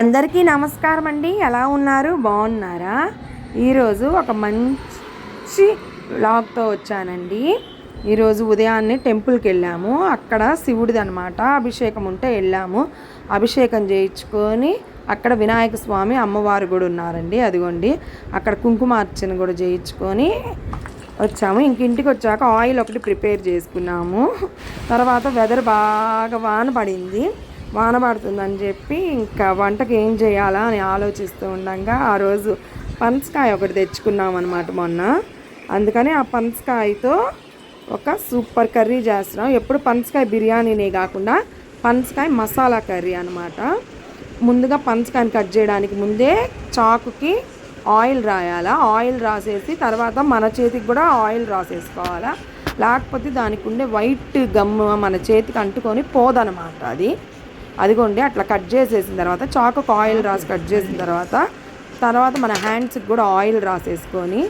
అందరికీ నమస్కారం అండి. ఎలా ఉన్నారు? బాగున్నారా? ఈరోజు ఒక మంచి వ్లాగ్తో వచ్చానండి. ఈరోజు ఉదయాన్నే టెంపుల్కి వెళ్ళాము. అక్కడ శివుడిది అనమాట అభిషేకం ఉంటే వెళ్ళాము. అభిషేకం చేయించుకొని అక్కడ వినాయక స్వామి అమ్మవారు కూడా ఉన్నారండి. అదిగోండి అక్కడ కుంకుమార్చన కూడా చేయించుకొని వచ్చాము. ఇంటికి వచ్చాక ఆయిల్ ఒకటి ప్రిపేర్ చేసుకున్నాము. తర్వాత వెదర్ బాగా వాన పడింది. వాన పడుతుందని చెప్పి ఇంకా వంటకి ఏం చేయాలా అని ఆలోచిస్తూ ఉండగా ఆ రోజు పనసకాయ ఒకటి తెచ్చుకున్నాం అనమాట మొన్న. అందుకని ఆ పనసకాయతో ఒక సూపర్ కర్రీ చేస్తున్నాం. ఎప్పుడు పనసకాయ బిర్యానీనే కాకుండా పనసకాయ మసాలా కర్రీ అనమాట. ముందుగా పనసకాయని కట్ చేయడానికి ముందే చాకుకి ఆయిల్ రాయాలా. ఆయిల్ రాసేసి తర్వాత మన చేతికి కూడా ఆయిల్ రాసేసుకోవాలా. లేకపోతే దానికి ఉండే వైట్ గమ్ మన చేతికి అంటుకొని పోదనమాట. అదిగోండి అట్లా కట్ చేసేసిన తర్వాత చాకుకు ఆయిల్ రాసి కట్ చేసిన తర్వాత మన హ్యాండ్స్కి కూడా ఆయిల్ రాసేసుకొని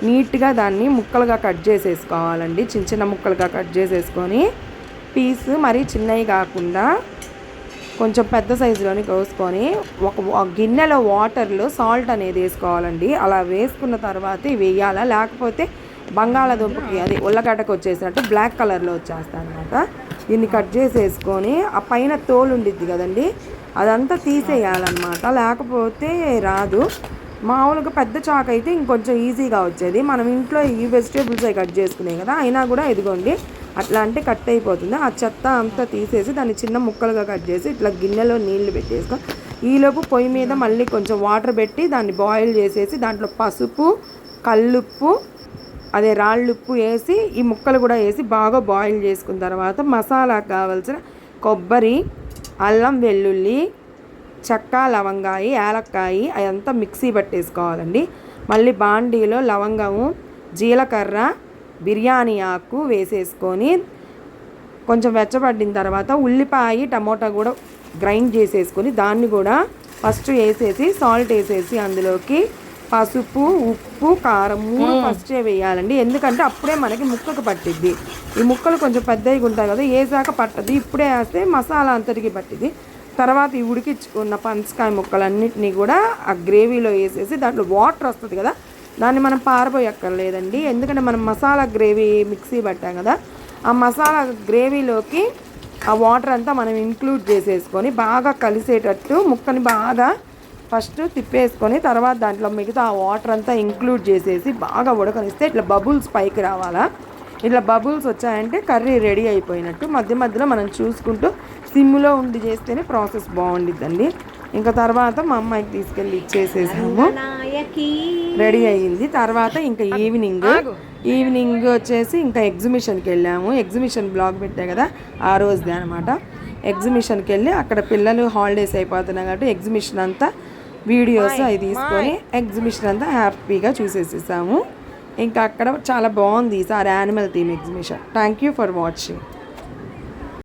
నీట్గా దాన్ని ముక్కలుగా కట్ చేసేసుకోవాలండి. చిన్న చిన్న ముక్కలుగా కట్ చేసేసుకొని పీస్ మరీ చిన్నవి కాకుండా కొంచెం పెద్ద సైజులోని కోసుకొని ఒక గిన్నెలో వాటర్లో సాల్ట్ అనేది వేసుకోవాలండి. అలా వేసుకున్న తర్వాత వేయాలా, లేకపోతే బంగాళాదుంపకి అది ఉల్లగడ్డకు వచ్చేసినట్టు బ్లాక్ కలర్లో వచ్చేస్తాయి అనమాట. దీన్ని కట్ చేసేసుకొని ఆ పైన తోలు ఉండిద్ది కదండి, అదంతా తీసేయాలన్నమాట. లేకపోతే రాదు. మామూలుగా పెద్ద చాకు అయితే ఇంకొంచెం ఈజీగా వచ్చేది. మనం ఇంట్లో ఈ వెజిటేబుల్స్ అవి కట్ చేసుకునే కదా, అయినా కూడా ఇదిగోండి అట్లా అంటే కట్ అయిపోతుంది. ఆ చెత్త అంతా తీసేసి దాన్ని చిన్న ముక్కలుగా కట్ చేసి ఇట్లా గిన్నెలో నీళ్లు పెట్టేసుకొని ఈలోపు పొయ్యి మీద మళ్ళీ కొంచెం వాటర్ పెట్టి దాన్ని బాయిల్ చేసేసి దాంట్లో పసుపు, కల్లుప్పు, అదే రాళ్ళుప్పు వేసి ఈ ముక్కలు కూడా వేసి బాగా బాయిల్ చేసుకున్న తర్వాత మసాలాకు కావాల్సిన కొబ్బరి, అల్లం వెల్లుల్లి, చెక్క, లవంగాయి, యాలక్కాయి అదంతా మిక్సీ పట్టేసుకోవాలండి. మళ్ళీ బాండీలో లవంగము, జీలకర్ర, బిర్యానీ ఆకు వేసేసుకొని కొంచెం వెచ్చబడిన తర్వాత ఉల్లిపాయ, టమోటా కూడా గ్రైండ్ చేసేసుకొని దాన్ని కూడా ఫస్ట్ వేసేసి సాల్ట్ వేసేసి అందులోకి పసుపు, ఉప్పు, కారం మూడు ఫస్టే వేయాలండి. ఎందుకంటే అప్పుడే మనకి ముక్కకు పట్టిద్ది. ఈ ముక్కలు కొంచెం పెద్దగా ఉంటాయి కదా, వేసాక పట్టదు. ఇప్పుడే వేస్తే మసాలా అంతటికి పట్టిద్ది. తర్వాత ఈ ఉడికించుకున్న పనసకాయ ముక్కలన్నిటినీ కూడా ఆ గ్రేవీలో వేసేసి దాంట్లో వాటర్ వస్తుంది కదా, దాన్ని మనం పారబోయక్కర్లేదండి. ఎందుకంటే మనం మసాలా గ్రేవీ మిక్సీ పట్టాం కదా, ఆ మసాలా గ్రేవీలోకి ఆ వాటర్ అంతా మనం ఇంక్లూడ్ చేసేసుకొని బాగా కలిసేటట్టు ముక్కని బాగా ఫస్ట్ తిప్పేసుకొని తర్వాత దాంట్లో మిగతా ఆ వాటర్ అంతా ఇంక్లూడ్ చేసేసి బాగా ఉడకనిస్తే ఇట్లా బబుల్స్ పైకి రావాలా. ఇట్లా బబుల్స్ వచ్చాయంటే కర్రీ రెడీ అయిపోయినట్టు. మధ్య మధ్యలో మనం చూసుకుంటూ సిమ్లో ఉండి చేస్తేనే ప్రాసెస్ బాగుండిద్దండి. ఇంకా తర్వాత మా అమ్మాయికి తీసుకెళ్ళి ఇచ్చేసేసాము, రెడీ అయ్యింది. తర్వాత ఇంకా ఈవినింగ్ వచ్చేసి ఇంకా ఎగ్జిబిషన్కి వెళ్ళాము. ఎగ్జిబిషన్ బ్లాగ్ పెట్టా కదా, ఆ రోజుదే అనమాట. ఎగ్జిబిషన్కి వెళ్ళి అక్కడ పిల్లలు హాలిడేస్ అయిపోతున్నాయి కాబట్టి ఎగ్జిబిషన్ అంతా వీడియోస్ అవి తీసుకొని ఎగ్జిబిషన్ అంతా హ్యాపీగా చూసేసేసాము. ఇంకా అక్కడ చాలా బాగుంది ఈసారి animal theme exhibition. Thank you for watching.